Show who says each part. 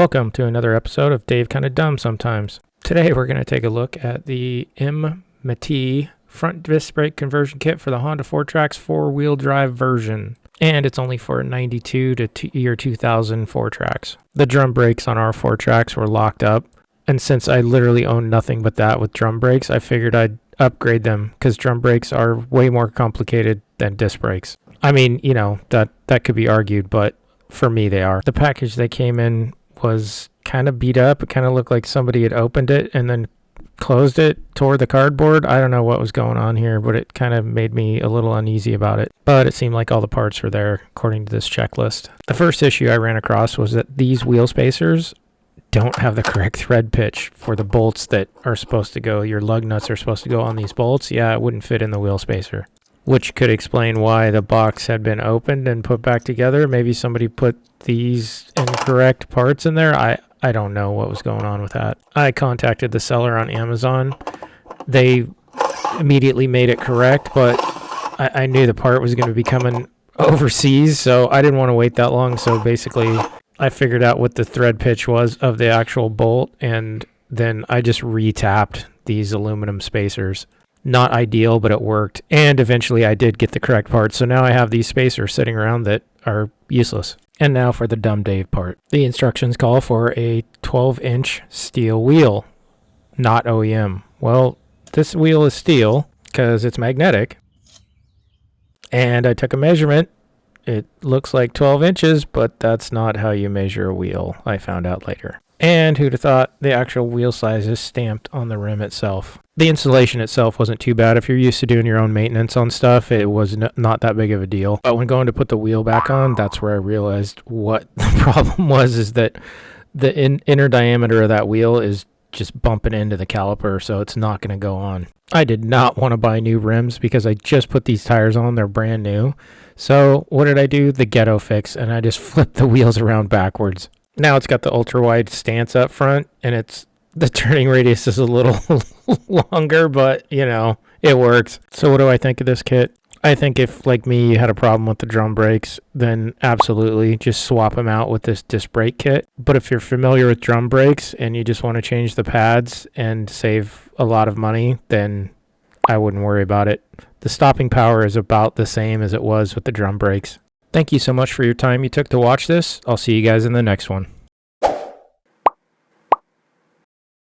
Speaker 1: Welcome to another episode of Dave Kinda Dumb Sometimes. Today we're going to take a look at the M-MT front disc brake conversion kit for the Honda Fourtrax four-wheel drive version. And it's only for 92 to year 2000 Fourtrax. The drum brakes on our Fourtrax were locked up, and since I literally own nothing but that with drum brakes, I figured I'd upgrade them because drum brakes are way more complicated than disc brakes. I mean, you know, that could be argued, but for me they are. The package they came in was kind of beat up. It kind of looked like somebody had opened it and then closed it, tore the cardboard. I don't know what was going on here, but it kind of made me a little uneasy about it. But it seemed like all the parts were there according to this checklist. The first issue I ran across was that these wheel spacers don't have the correct thread pitch for the bolts that are supposed to go. Your lug nuts are supposed to go on these bolts. Yeah, it wouldn't fit in the wheel spacer, which could explain why the box had been opened and put back together. Maybe somebody put these incorrect parts in there. I don't know what was going on with that. I contacted the seller on Amazon. They immediately made it correct, but I knew the part was going to be coming overseas, so I didn't want to wait that long. So basically, I figured out what the thread pitch was of the actual bolt, and then I just re-tapped these aluminum spacers. Not ideal, but it worked. And eventually I did get the correct part. So now I have these spacers sitting around that are useless. And now for the Dumb Dave part. The instructions call for a 12-inch steel wheel, not OEM. Well, this wheel is steel because it's magnetic. And I took a measurement. It looks like 12 inches, but that's not how you measure a wheel, I found out later. And who'd have thought the actual wheel size is stamped on the rim itself. The installation itself wasn't too bad. If you're used to doing your own maintenance on stuff, it was not that big of a deal. But when going to put the wheel back on, that's where I realized what the problem was, is that the inner diameter of that wheel is just bumping into the caliper, so it's not going to go on. I did not want to buy new rims because I just put these tires on. They're brand new. So what did I do? The ghetto fix, and I just flipped the wheels around backwards. Now it's got the ultra-wide stance up front, and the turning radius is a little longer, but, you know, it works. So what do I think of this kit? I think if, like me, you had a problem with the drum brakes, then absolutely just swap them out with this disc brake kit. But if you're familiar with drum brakes and you just want to change the pads and save a lot of money, then I wouldn't worry about it. The stopping power is about the same as it was with the drum brakes. Thank you so much for your time you took to watch this. I'll see you guys in the next one.